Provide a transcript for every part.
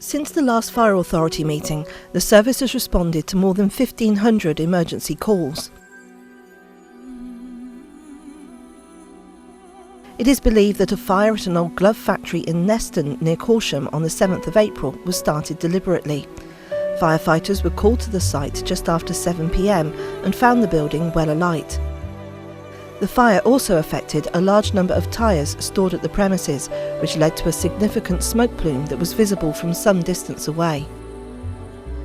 Since the last fire authority meeting, the service has responded to more than 1,500 emergency calls. It is believed that a fire at an old glove factory in Neston near Corsham on the 7th of April was started deliberately. Firefighters were called to the site just after 7 p.m. and found the building well alight. The fire also affected a large number of tyres stored at the premises, which led to a significant smoke plume that was visible from some distance away.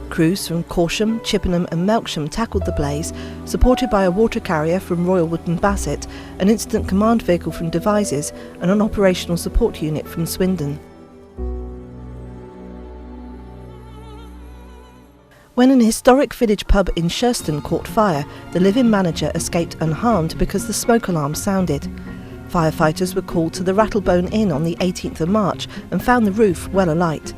Crews from Corsham, Chippenham and Melksham tackled the blaze, supported by a water carrier from Royal Wood and Bassett, an incident command vehicle from Devizes and an operational support unit from Swindon. When an historic village pub in Shurston caught fire, the live-in manager escaped unharmed because the smoke alarm sounded. Firefighters were called to the Rattlebone Inn on the 18th of March and found the roof well alight.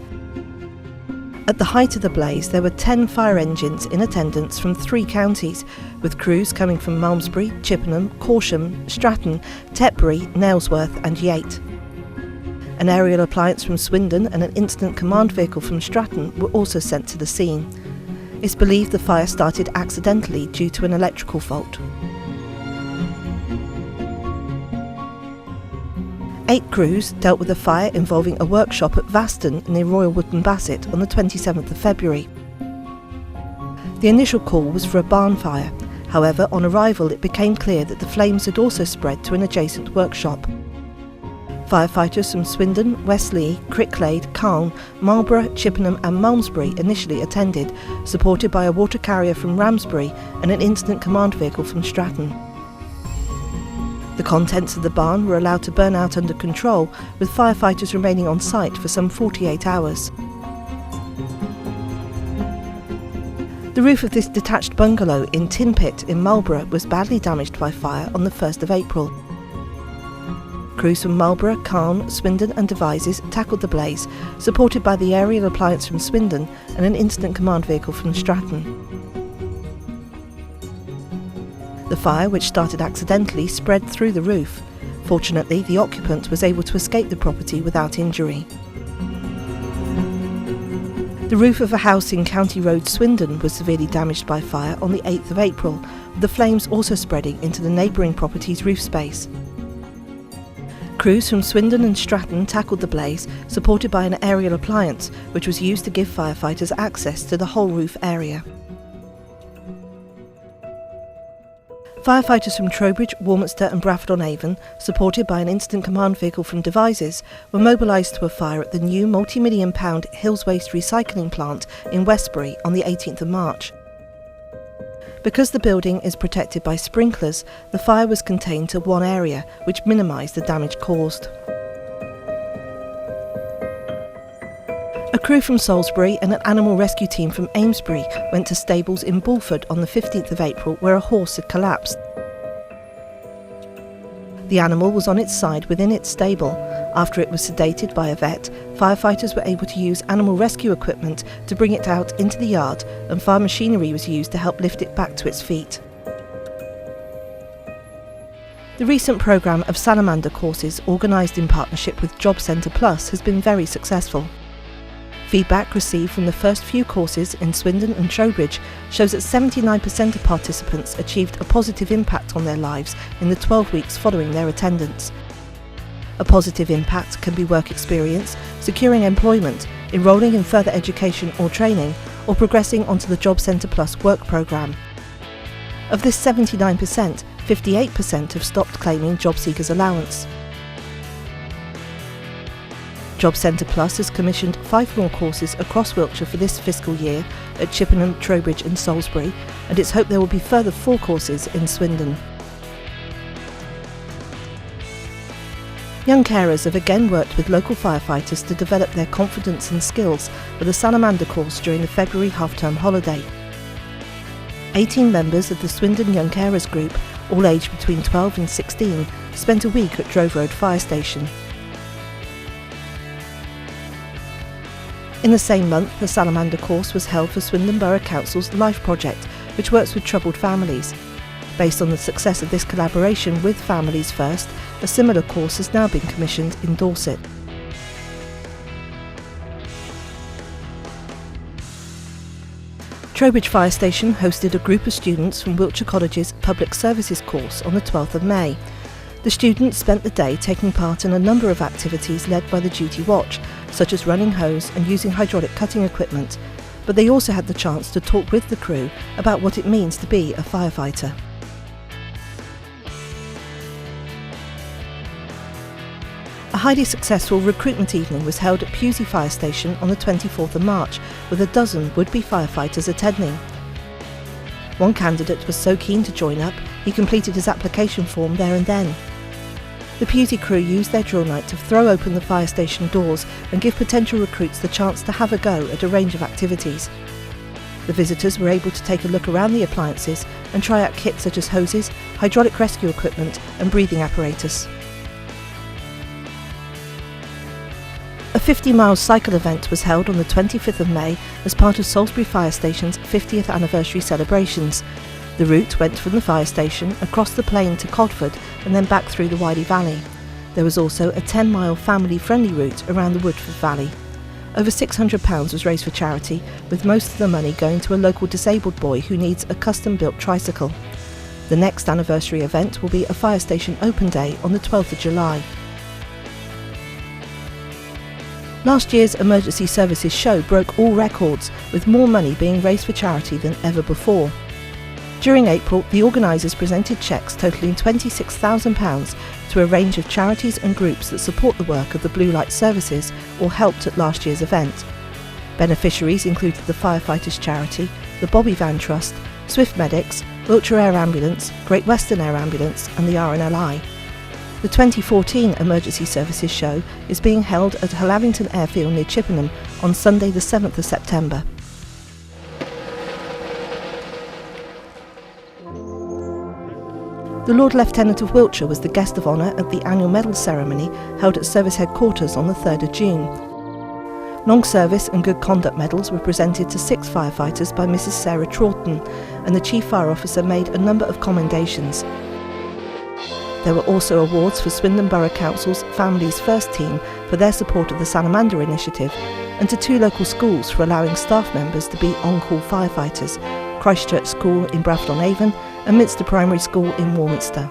At the height of the blaze, there were 10 fire engines in attendance from 3 counties, with crews coming from Malmesbury, Chippenham, Corsham, Stratton, Tetbury, Nailsworth and Yate. An aerial appliance from Swindon and an incident command vehicle from Stratton were also sent to the scene. It's believed the fire started accidentally due to an electrical fault. 8 crews dealt with a fire involving a workshop at Vaston near Royal Wood and Bassett on the 27th of February. The initial call was for a barn fire. However, on arrival it became clear that the flames had also spread to an adjacent workshop. Firefighters from Swindon, Westleigh, Cricklade, Calne, Marlborough, Chippenham and Malmesbury initially attended, supported by a water carrier from Ramsbury and an incident command vehicle from Stratton. The contents of the barn were allowed to burn out under control, with firefighters remaining on site for some 48 hours. The roof of this detached bungalow in Tin Pit in Marlborough was badly damaged by fire on the 1st of April. Crews from Marlborough, Calne, Swindon and Devizes tackled the blaze, supported by the aerial appliance from Swindon and an incident command vehicle from Stratton. The fire, which started accidentally, spread through the roof. Fortunately, the occupant was able to escape the property without injury. The roof of a house in County Road, Swindon, was severely damaged by fire on the 8th of April, with the flames also spreading into the neighbouring property's roof space. Crews from Swindon and Stratton tackled the blaze, supported by an aerial appliance, which was used to give firefighters access to the whole roof area. Firefighters from Trowbridge, Warminster and Bradford-on-Avon, supported by an incident command vehicle from Devizes, were mobilised to a fire at the new multi-million-pound Hills Waste recycling plant in Westbury on the 18th of March. Because the building is protected by sprinklers, the fire was contained to one area, which minimised the damage caused. A crew from Salisbury and an animal rescue team from Amesbury went to stables in Bulford on the 15th of April where a horse had collapsed. The animal was on its side within its stable. After it was sedated by a vet, firefighters were able to use animal rescue equipment to bring it out into the yard, and fire machinery was used to help lift it back to its feet. The recent programme of salamander courses, organised in partnership with Job Centre Plus, has been very successful. Feedback received from the first few courses in Swindon and Trowbridge shows that 79% of participants achieved a positive impact on their lives in the 12 weeks following their attendance. A positive impact can be work experience, securing employment, enrolling in further education or training, or progressing onto the Job Centre Plus work programme. Of this 79%, 58% have stopped claiming job seekers allowance. Job Centre Plus has commissioned 5 more courses across Wiltshire for this fiscal year at Chippenham, Trowbridge and Salisbury, and it's hoped there will be further 4 courses in Swindon. Young carers have again worked with local firefighters to develop their confidence and skills for the Salamander course during the February half-term holiday. 18 members of the Swindon Young Carers Group, all aged between 12 and 16, spent a week at Drove Road Fire Station. In the same month, the Salamander course was held for Swindon Borough Council's Life Project, which works with troubled families. Based on the success of this collaboration with Families First, a similar course has now been commissioned in Dorset. Trowbridge Fire Station hosted a group of students from Wiltshire College's Public Services course on the 12th of May. The students spent the day taking part in a number of activities led by the duty watch, such as running hose and using hydraulic cutting equipment, but they also had the chance to talk with the crew about what it means to be a firefighter. A highly successful recruitment evening was held at Pewsey Fire Station on the 24th of March, with a dozen would-be firefighters attending. One candidate was so keen to join up, he completed his application form there and then. The Pewsey crew used their drill night to throw open the fire station doors and give potential recruits the chance to have a go at a range of activities. The visitors were able to take a look around the appliances and try out kits such as hoses, hydraulic rescue equipment and breathing apparatus. A 50-mile cycle event was held on the 25th of May as part of Salisbury Fire Station's 50th anniversary celebrations. The route went from the fire station across the plain to Codford and then back through the Wylye Valley. There was also a 10-mile family-friendly route around the Woodford Valley. Over £600 was raised for charity, with most of the money going to a local disabled boy who needs a custom-built tricycle. The next anniversary event will be a fire station open day on the 12th of July. Last year's Emergency Services show broke all records, with more money being raised for charity than ever before. During April, the organisers presented cheques totalling £26,000 to a range of charities and groups that support the work of the Blue Light Services or helped at last year's event. Beneficiaries included the Firefighters Charity, the Bobby Van Trust, Swift Medics, Wiltshire Air Ambulance, Great Western Air Ambulance and the RNLI. The 2014 Emergency Services show is being held at Hallavington Airfield near Chippenham on Sunday the 7th of September. The Lord Lieutenant of Wiltshire was the guest of honour at the annual medal ceremony held at Service Headquarters on the 3rd of June. Long service and good conduct medals were presented to 6 firefighters by Mrs Sarah Troughton, and the Chief Fire Officer made a number of commendations. There were also awards for Swindon Borough Council's Families First team for their support of the Salamander initiative, and to 2 local schools for allowing staff members to be on-call firefighters, Christchurch School in Bradford-on-Avon and Minster Primary School in Warminster.